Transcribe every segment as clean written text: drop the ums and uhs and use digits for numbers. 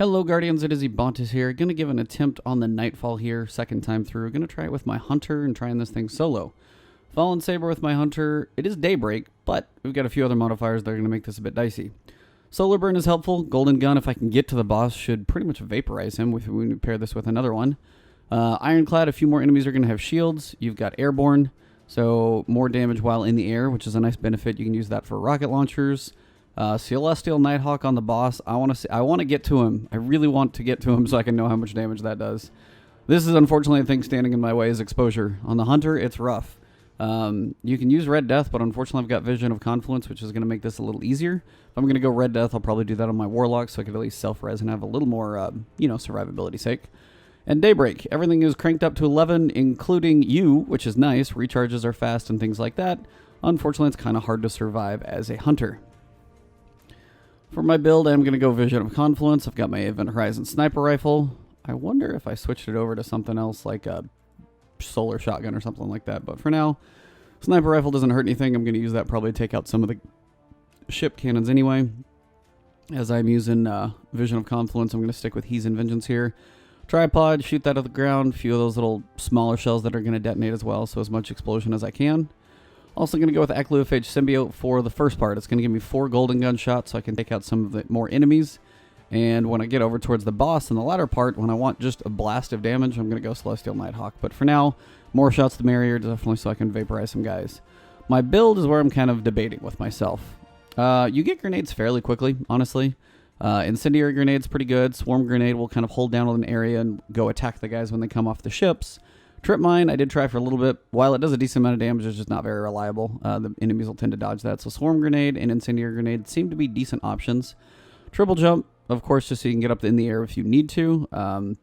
Hello Guardians, it is Ebontis here. Gonna give an attempt on the Nightfall here, second time through. Gonna try it with my Hunter and trying this thing solo. Fallen Saber with my Hunter. It is Daybreak, but we've got a few other modifiers that are gonna make this a bit dicey. Solar Burn is helpful. Golden Gun, if I can get to the boss, should pretty much vaporize him when we pair this with another one. Ironclad, a few more enemies are gonna have shields. You've got Airborne, so more damage while in the air, which is a nice benefit. You can use that for rocket launchers. Celestial Nighthawk on the boss. I want to get to him. I really want to get to him so I can know how much damage that does. This is unfortunately a thing standing in my way is exposure. On the Hunter, it's rough. You can use Red Death, but unfortunately I've got Vision of Confluence, which is going to make this a little easier. If I'm going to go Red Death, I'll probably do that on my Warlock so I can at least self-res and have a little more, survivability sake. And Daybreak. Everything is cranked up to 11, including you, which is nice. Recharges are fast and things like that. Unfortunately, it's kind of hard to survive as a Hunter. For my build, I'm going to go Vision of Confluence. I've got my Event Horizon Sniper Rifle. I wonder if I switched it over to something else like a Solar Shotgun or something like that. But for now, Sniper Rifle doesn't hurt anything. I'm going to use that probably to take out some of the ship cannons anyway. As I'm using Vision of Confluence, I'm going to stick with He's in Vengeance here. Tripod, shoot that at the ground. A few of those little smaller shells that are going to detonate as well, so as much explosion as I can. Also going to go with Ecluophage Symbiote for the first part. It's going to give me 4 Golden Gun shots so I can take out some of the more enemies. And when I get over towards the boss in the latter part, when I want just a blast of damage, I'm going to go Celestial Nighthawk. But for now, more shots the merrier, definitely so I can vaporize some guys. My build is where I'm kind of debating with myself. You get grenades fairly quickly, honestly. Incendiary Grenade's pretty good. Swarm Grenade will kind of hold down an area and go attack the guys when they come off the ships. Trip Mine, I did try for a little bit. While it does a decent amount of damage, it's just not very reliable. The enemies will tend to dodge that. So Swarm Grenade and Incendiary Grenade seem to be decent options. Triple Jump, of course, just so you can get up in the air if you need to.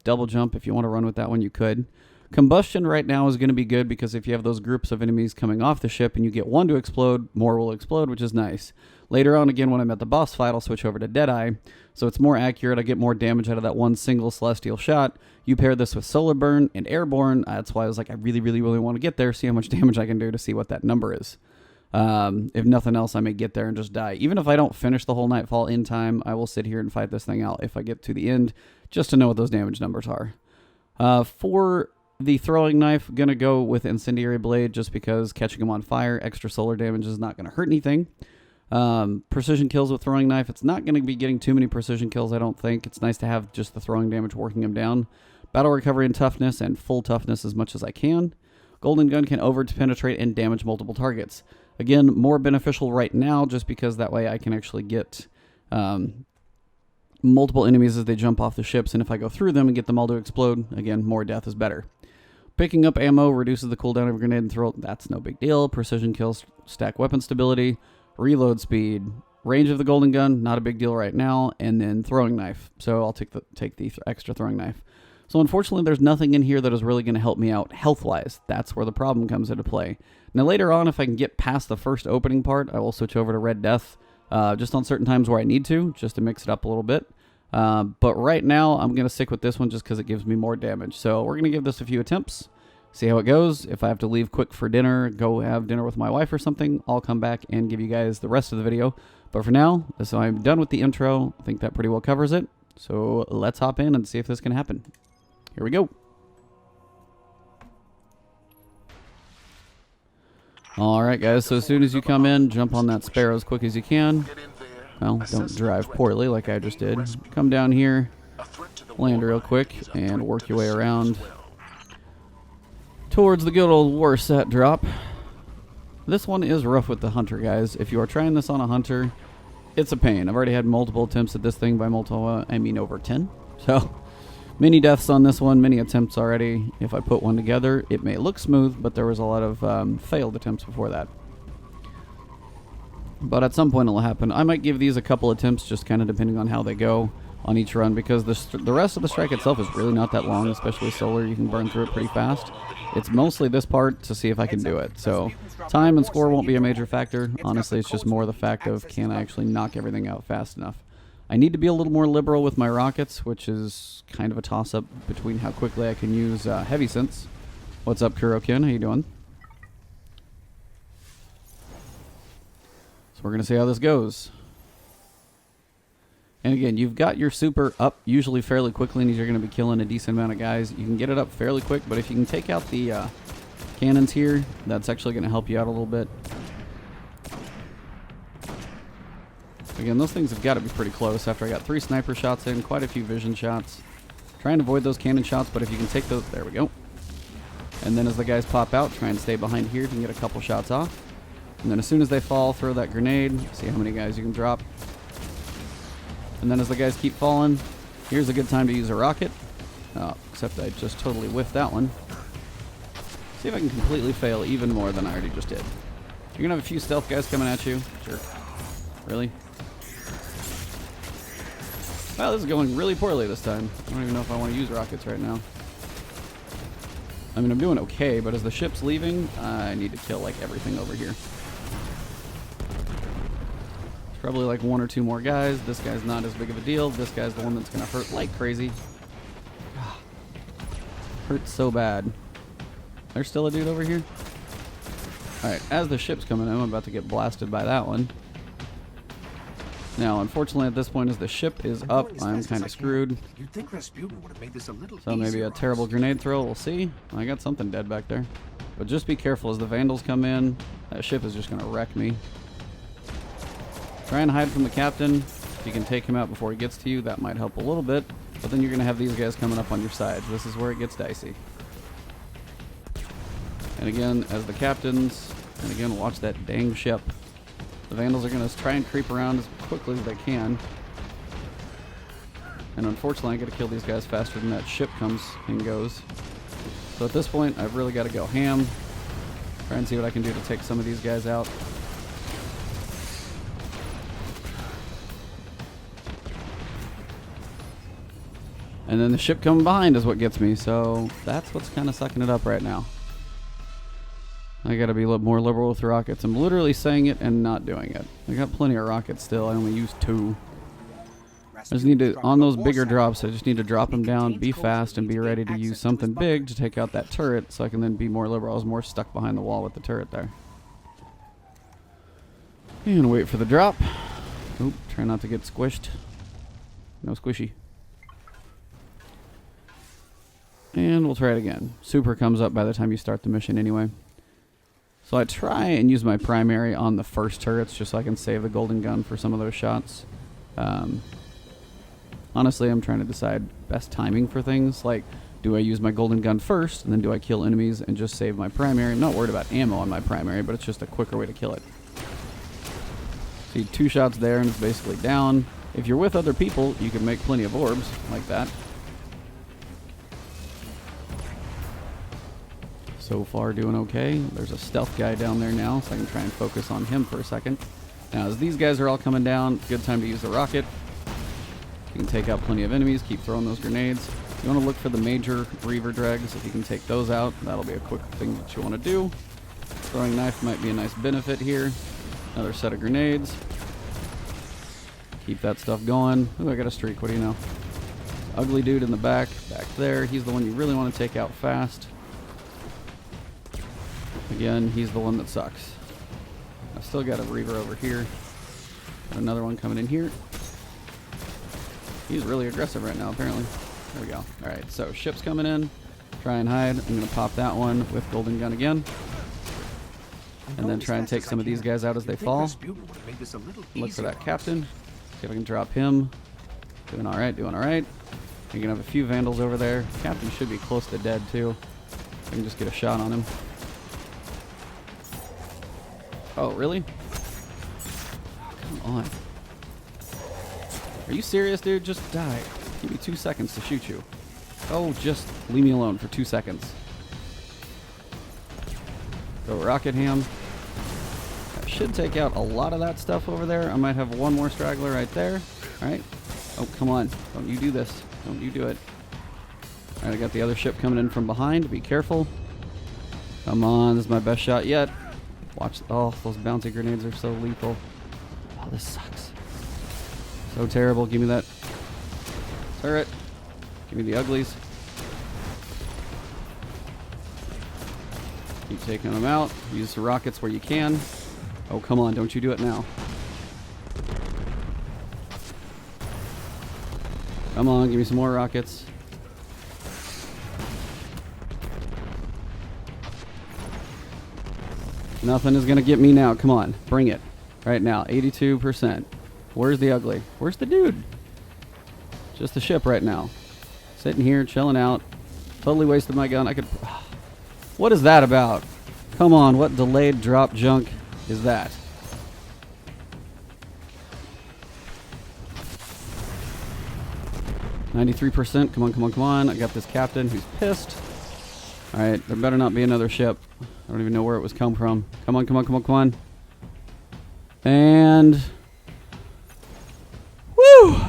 Double Jump, if you want to run with that one, you could. Combustion right now is going to be good because if you have those groups of enemies coming off the ship and you get one to explode, more will explode, which is nice. Later on, again, when I'm at the boss fight, I'll switch over to DeadEye, so it's more accurate. I get more damage out of that one single Celestial shot. You pair this with Solar Burn and Airborne. That's why I was like, I really, really, really want to get there, see how much damage I can do to see what that number is. If nothing else, I may get there and just die. Even if I don't finish the whole Nightfall in time, I will sit here and fight this thing out if I get to the end, just to know what those damage numbers are. For the throwing knife, going to go with Incendiary Blade just because catching them on fire, extra solar damage is not going to hurt anything. Precision kills with throwing knife. It's not going to be getting too many precision kills, I don't think. It's nice to have just the throwing damage working them down. Battle recovery and toughness and full toughness as much as I can. Golden Gun can over-penetrate and damage multiple targets. Again, more beneficial right now just because that way I can actually get multiple enemies as they jump off the ships, and if I go through them and get them all to explode, again, more death is better. Picking up ammo reduces the cooldown of a grenade and throw. That's no big deal. Precision kills, stack weapon stability. Reload speed, range of the Golden Gun, not a big deal right now, and then throwing knife. So I'll take the extra throwing knife. So unfortunately, there's nothing in here that is really going to help me out health-wise. That's where the problem comes into play. Now later on, if I can get past the first opening part, I will switch over to Red Death, just on certain times where I need to, just to mix it up a little bit. But right now, I'm going to stick with this one just because it gives me more damage. So we're going to give this a few attempts. See how it goes. If I have to leave quick for dinner, go have dinner with my wife or something, I'll come back and give you guys the rest of the video. But for now, so I'm done with the intro. I think that pretty well covers it. So let's hop in and see if this can happen. Here we go. Alright guys, so as soon as you come in, jump on that sparrow as quick as you can. Well, don't drive poorly like I just did. Come down here, land real quick, and work your way around towards the good old Warsat drop. This one is rough with the Hunter, guys. If you are trying this on a Hunter, it's a pain. I've already had multiple attempts at this thing. By multiple, I mean over 10. So, many deaths on this one, many attempts already. If I put one together, it may look smooth, but there was a lot of failed attempts before that. But at some point it'll happen. I might give these a couple attempts, just kind of depending on how they go on each run, because the rest of the strike itself is really not that long, especially solar. You can burn through it pretty fast. It's mostly this part to see if I can do it. So time and score won't be a major factor. Honestly, it's just more the fact of can I actually knock everything out fast enough. I need to be a little more liberal with my rockets, which is kind of a toss-up between how quickly I can use heavy synths. What's up, Kurokin? How you doing? So we're going to see how this goes. And again, you've got your super up usually fairly quickly, and you're going to be killing a decent amount of guys. You can get it up fairly quick, but if you can take out the cannons here, that's actually going to help you out a little bit. Again, those things have got to be pretty close after I got 3 sniper shots in, quite a few vision shots. Try and avoid those cannon shots, but if you can take those, there we go. And then as the guys pop out, try and stay behind here if you can get a couple shots off. And then as soon as they fall, throw that grenade, see how many guys you can drop. And then as the guys keep falling, here's a good time to use a rocket. Oh, except I just totally whiffed that one. See if I can completely fail even more than I already just did. You're going to have a few stealth guys coming at you. Sure. Really? Wow, this is going really poorly this time. I don't even know if I want to use rockets right now. I mean, I'm doing okay, but as the ship's leaving, I need to kill, like, everything over here. Probably like 1 or 2 more guys. This guy's not as big of a deal. This guy's the one that's going to hurt like crazy. Hurts so bad. There's still a dude over here? Alright, as the ship's coming in, I'm about to get blasted by that one. Now, unfortunately, at this point, as the ship is up, I'm kind of screwed. So maybe a terrible grenade throw, we'll see. I got something dead back there. But just be careful as the Vandals come in. That ship is just going to wreck me. Try and hide from the captain. If you can take him out before he gets to you, that might help a little bit. But then you're going to have these guys coming up on your sides. This is where it gets dicey. And again, as the captains, and again, watch that dang ship. The Vandals are going to try and creep around as quickly as they can. And unfortunately, I got to kill these guys faster than that ship comes and goes. So at this point, I've really got to go ham. Try and see what I can do to take some of these guys out. And then the ship coming behind is what gets me, so that's what's kind of sucking it up right now. I gotta be a little more liberal with rockets. I'm literally saying it and not doing it. I got plenty of rockets still, I only used 2. I just need to, on those bigger drops, I just need to drop them down, be fast, and be ready to use something big to take out that turret so I can then be more liberal. I was more stuck behind the wall with the turret there. And wait for the drop. Oop, try not to get squished. No squishy. And we'll try it again. Super comes up by the time you start the mission anyway. So I try and use my primary on the first turrets just so I can save the golden gun for some of those shots. Honestly, I'm trying to decide best timing for things. Like, do I use my golden gun first, and then do I kill enemies and just save my primary? I'm not worried about ammo on my primary, but it's just a quicker way to kill it. See, 2 shots there, and it's basically down. If you're with other people, you can make plenty of orbs like that. So far doing okay. There's a stealth guy down there now, so I can try and focus on him for a second. Now, as these guys are all coming down, good time to use the rocket. You can take out plenty of enemies, keep throwing those grenades. You want to look for the major Reaver dregs. If you can take those out, that'll be a quick thing that you want to do. Throwing knife might be a nice benefit here. Another set of grenades. Keep that stuff going. Ooh, I got a streak, what do you know? Ugly dude in the back there. He's the one you really want to take out fast. Again, he's the one that sucks. I've still got a Reaver over here. Got another one coming in here. He's really aggressive right now, apparently. There we go. Alright, so ship's coming in. Try and hide. I'm going to pop that one with golden gun again. And then try and take some of these guys out as they fall. Look for that captain. See if I can drop him. Doing alright, doing alright. You're going to have a few Vandals over there. Captain should be close to dead, too. I can just get a shot on him. Oh, really? Come on. Are you serious, dude? Just die. Give me 2 seconds to shoot you. Oh, just leave me alone for 2 seconds. Go rocket ham. That should take out a lot of that stuff over there. I might have one more straggler right there. Alright. Oh, come on. Don't you do this. Don't you do it. Alright, I got the other ship coming in from behind. Be careful. Come on. This is my best shot yet. Watch. Oh, those bouncy grenades are so lethal. Oh, this sucks. So terrible. Give me that turret. Give me the uglies. Keep taking them out. Use the rockets where you can. Oh, come on. Don't you do it now. Come on, give me some more rockets. Nothing is going to get me now. Come on, bring it. Right now, 82%. Where's the ugly? Where's the dude? Just the ship right now. Sitting here, chilling out. Totally wasted my gun. I could... What is that about? Come on, what delayed drop junk is that? %. Come on, come on, come on. I got this captain who's pissed. Alright, there better not be another ship. I don't even know where it was come from. Come on, come on, come on, come on. And... Woo!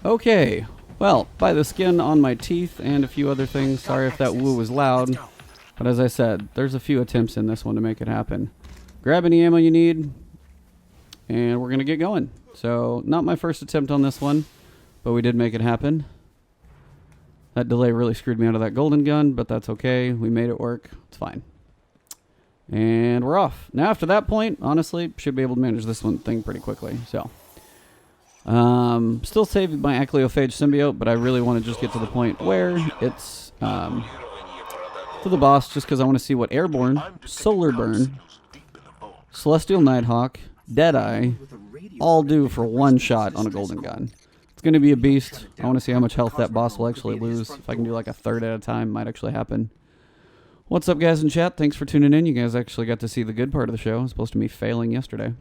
Okay. Well, by the skin on my teeth and a few other things. Sorry if that woo was loud. But as I said, there's a few attempts in this one to make it happen. Grab any ammo you need. And we're going to get going. So, not my first attempt on this one. But we did make it happen. That delay really screwed me out of that golden gun, but that's okay. We made it work. It's fine. And we're off. Now, after that point, honestly, should be able to manage this one thing pretty quickly. So, still saving my Acleophage symbiote, but I really want to just get to the point where it's to the boss, just because I want to see what Airborne, Solar Burn, Celestial Nighthawk, DeadEye all do for one shot on a golden gun. Going to be a beast. I want to see how much health that boss will actually lose. If I can do like a third at a time, might actually happen. What's up, guys in chat? Thanks for tuning in. You guys actually got to see the good part of the show, as opposed to me failing yesterday.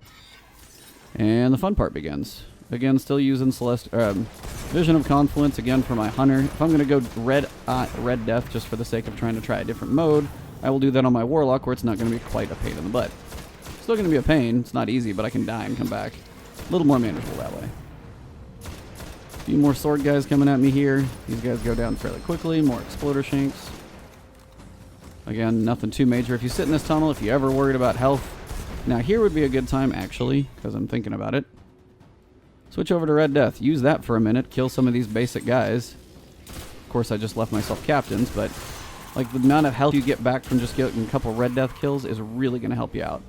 And the fun part begins. Again, still using Vision of Confluence again for my hunter. If I'm going to go red death just for the sake of trying to try a different mode, I will do that on my warlock, where it's not going to be quite a pain in the butt. Still going to be a pain. It's not easy, but I can die and come back. A little more manageable that way. A few more sword guys coming at me here. These guys go down fairly quickly. More exploder shanks. Again, nothing too major. If you sit in this tunnel, if you're ever worried about health, now here would be a good time, actually, because I'm thinking about it. Switch over to Red Death. Use that for a minute. Kill some of these basic guys. Of course, I just left myself captains, but like the amount of health you get back from just getting a couple Red Death kills is really going to help you out.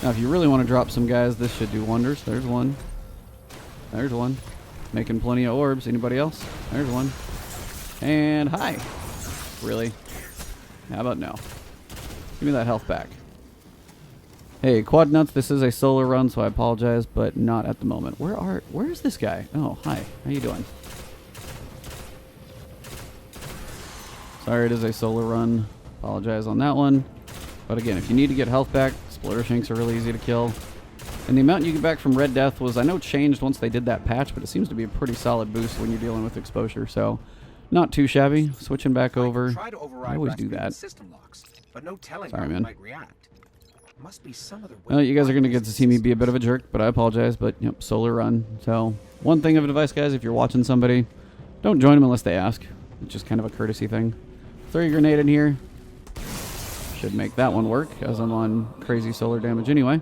Now, if you really want to drop some guys, this should do wonders. There's one. There's one. Making plenty of orbs. Anybody else? There's one. And hi. Really? How about no? Give me that health back. Hey, Quad Nuts, this is a solo run, so I apologize, but not at the moment. Where is this guy? Oh, hi. How you doing? Sorry, it is a solo run. Apologize on that one. But again, if you need to get health back, Exploder Shanks are really easy to kill. And the amount you get back from Red Death was, I know, changed once they did that patch, but it seems to be a pretty solid boost when you're dealing with exposure, so not too shabby. Switching back over. I always do that. Sorry, man. Well, you guys are going to get to see me be a bit of a jerk, but I apologize, but, yep, solar run. So, one thing of advice, guys, if you're watching somebody, don't join them unless they ask. It's just kind of a courtesy thing. Throw your grenade in here. Should make that one work, as I'm on crazy solar damage anyway.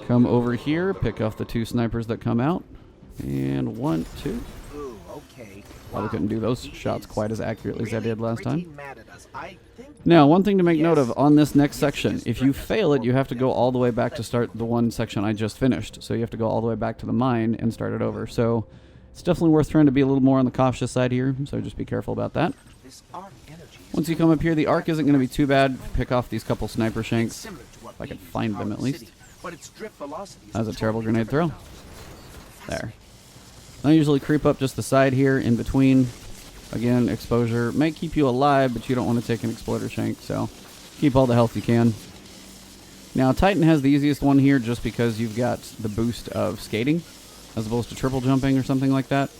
Come over here, pick off the 2 snipers that come out. And 1, 2. Probably couldn't do those shots quite as accurately as I did last time. Now, one thing to make note of on this next section, if you fail it, you have to go all the way back to start the one section I just finished. So you have to go all the way back to the mine and start it over. So it's definitely worth trying to be a little more on the cautious side here, so just be careful about that. Once you come up here, the arc isn't going to be too bad. Pick off these couple sniper shanks, if I could find them at least. That was a terrible grenade throw. There. I usually creep up just the side here in between. Again, exposure may keep you alive, but you don't want to take an exploder shank, so keep all the health you can. Now, Titan has the easiest one here just because you've got the boost of skating as opposed to triple jumping or something like that.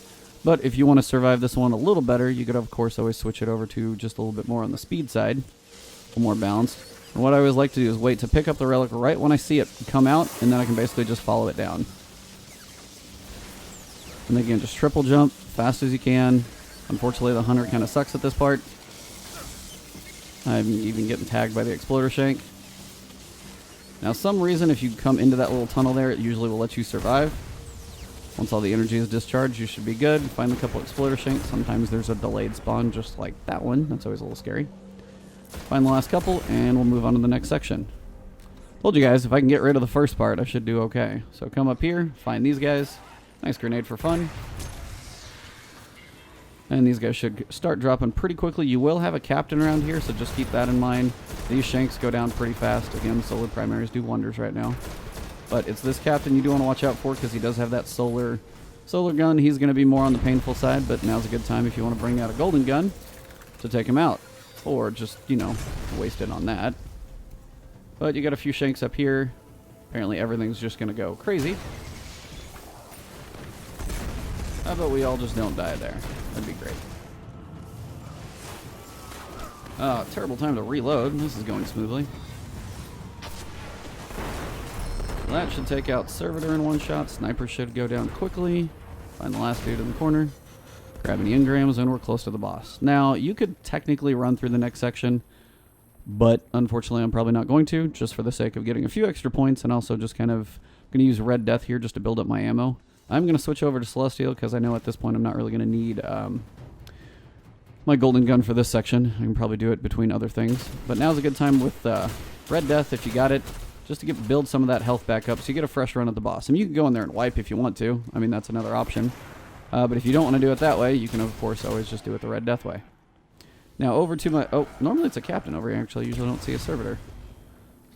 But if you want to survive this one a little better, you could, of course, always switch it over to just a little bit more on the speed side, a little more balanced. And what I always like to do is wait to pick up the relic right when I see it come out, and then I can basically just follow it down. And again, just triple jump, fast as you can. Unfortunately, the hunter kind of sucks at this part. I'm even getting tagged by the exploder shank. Now, some reason, if you come into that little tunnel there, it usually will let you survive. Once all the energy is discharged, you should be good. Find a couple exploder shanks. Sometimes there's a delayed spawn just like that one. That's always a little scary. Find the last couple, and we'll move on to the next section. Told you guys, if I can get rid of the first part, I should do okay. So come up here, find these guys. Nice grenade for fun. And these guys should start dropping pretty quickly. You will have a captain around here, so just keep that in mind. These shanks go down pretty fast. Again, solar primaries do wonders right now. But it's this captain you do want to watch out for because he does have that solar gun. He's going to be more on the painful side, but now's a good time if you want to bring out a golden gun to take him out. Or just, you know, waste it on that. But you got a few shanks up here. Apparently everything's just going to go crazy. How about we all just don't die there? That'd be great. Terrible time to reload. This is going smoothly. That should take out Servitor in one shot. Sniper should go down quickly. Find the last dude in the corner. Grab any engrams, and we're close to the boss. Now, you could technically run through the next section, but unfortunately I'm probably not going to, just for the sake of getting a few extra points, and also just kind of going to use Red Death here just to build up my ammo. I'm going to switch over to Celestial because I know at this point I'm not really going to need my golden gun for this section. I can probably do it between other things. But now's a good time with Red Death if you got it, just to build some of that health back up so you get a fresh run at the boss. I mean, you can go in there and wipe if you want to. I mean, that's another option. But if you don't want to do it that way, you can, of course, always just do it the Red Death way. Now, over to my... Oh, normally it's a captain over here, actually. I usually don't see a servitor.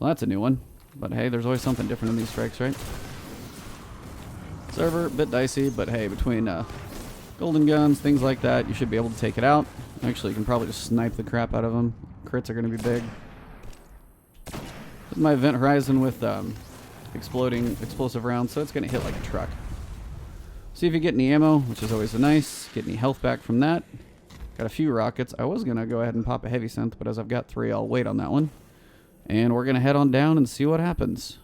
So that's a new one. But hey, there's always something different in these strikes, right? Server, bit dicey, but hey, between golden guns, things like that, you should be able to take it out. Actually, you can probably just snipe the crap out of them. Crits are going to be big. This is my event horizon with exploding explosive rounds, so it's going to hit like a truck. See if you get any ammo, which is always nice. Get any health back from that. Got a few rockets. I was going to go ahead and pop a heavy synth, but as I've got 3, I'll wait on that one. And we're going to head on down and see what happens.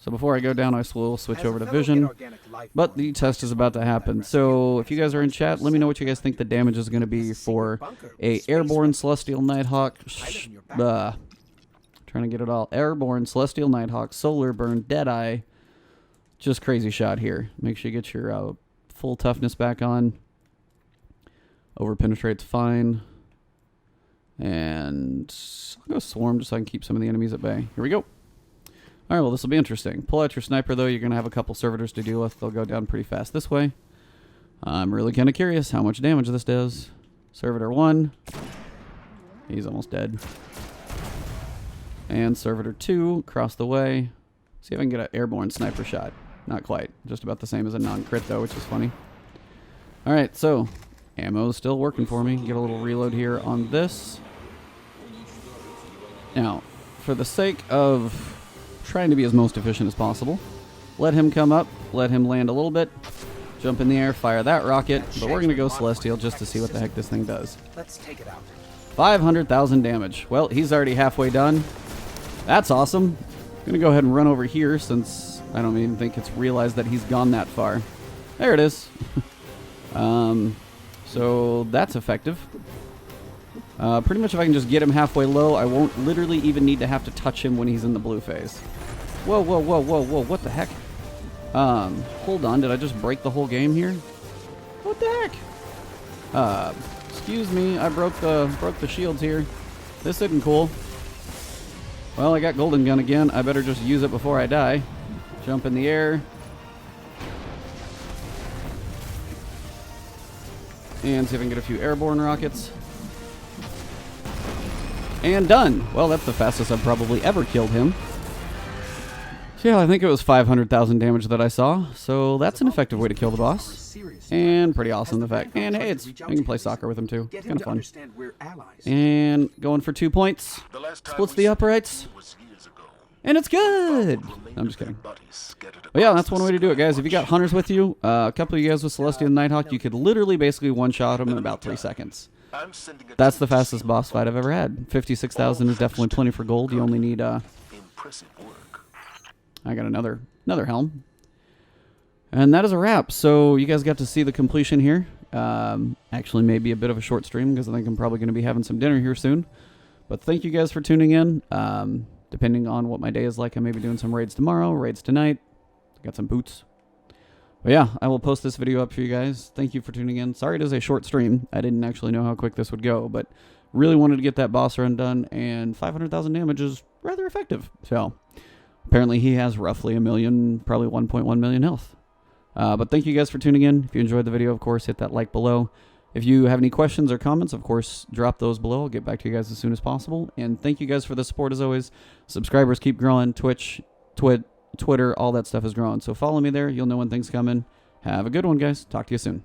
So before I go down, I will switch over to vision, but the test is about to happen. So if you guys are in chat, let me know what you guys think the damage is going to be for a Airborne Celestial Nighthawk, trying to get it all, Airborne Celestial Nighthawk, Solar Burn, DeadEye, just crazy shot here. Make sure you get your full toughness back on. Over penetrates fine. And I'll go Swarm just so I can keep some of the enemies at bay. Here we go. Alright, well, this will be interesting. Pull out your sniper, though. You're going to have a couple servitors to deal with. They'll go down pretty fast this way. I'm really kind of curious how much damage this does. Servitor 1. He's almost dead. And Servitor 2, across the way. See if I can get an airborne sniper shot. Not quite. Just about the same as a non-crit, though, which is funny. Alright, so ammo's still working for me. Get a little reload here on this. Now, for the sake of trying to be as most efficient as possible, let him come up, let him land a little bit, jump in the air, fire that rocket, but we're going to go Celestial just to see what the heck this thing does. Let's take it out. 500,000 damage. Well, he's already halfway done. That's awesome. I'm going to go ahead and run over here since I don't even think it's realized that he's gone that far. There it is. So that's effective. Pretty much if I can just get him halfway low, I won't literally even need to have to touch him when he's in the blue phase. Whoa, whoa, whoa, whoa, whoa, what the heck? Hold on, did I just break the whole game here? What the heck? Excuse me, I broke the shields here. This isn't cool. Well, I got golden gun again. I better just use it before I die. Jump in the air. And see if I can get a few airborne rockets. And done. Well, that's the fastest I've probably ever killed him. So yeah, I think it was 500,000 damage that I saw. So that's an effective way to kill the boss. And pretty awesome, the fact. And hey, I can play soccer with him too. Kind of fun. And going for 2 points. Splits the uprights. And it's good. I'm just kidding. But yeah, that's one way to do it, guys. If you got hunters with you, a couple of you guys with Celestial Nighthawk, you could literally basically one-shot them in about 3 seconds. That's the fastest boss fight I've ever had. 56,000 is definitely plenty for gold. You only need, I got another helm. And that is a wrap. So you guys got to see the completion here. Actually, maybe a bit of a short stream because I think I'm probably going to be having some dinner here soon. But thank you guys for tuning in. Depending on what my day is like, I may be doing some raids tomorrow, raids tonight. Got some boots. But yeah, I will post this video up for you guys. Thank you for tuning in. Sorry it is a short stream. I didn't actually know how quick this would go, but really wanted to get that boss run done, and 500,000 damage is rather effective. So apparently he has roughly a million, probably 1.1 million health. But thank you guys for tuning in. If you enjoyed the video, of course, hit that like below. If you have any questions or comments, of course, drop those below. I'll get back to you guys as soon as possible. And thank you guys for the support as always. Subscribers keep growing. Twitch, Twitter, all that stuff is growing. So follow me there. You'll know when things come in. Have a good one, guys. Talk to you soon.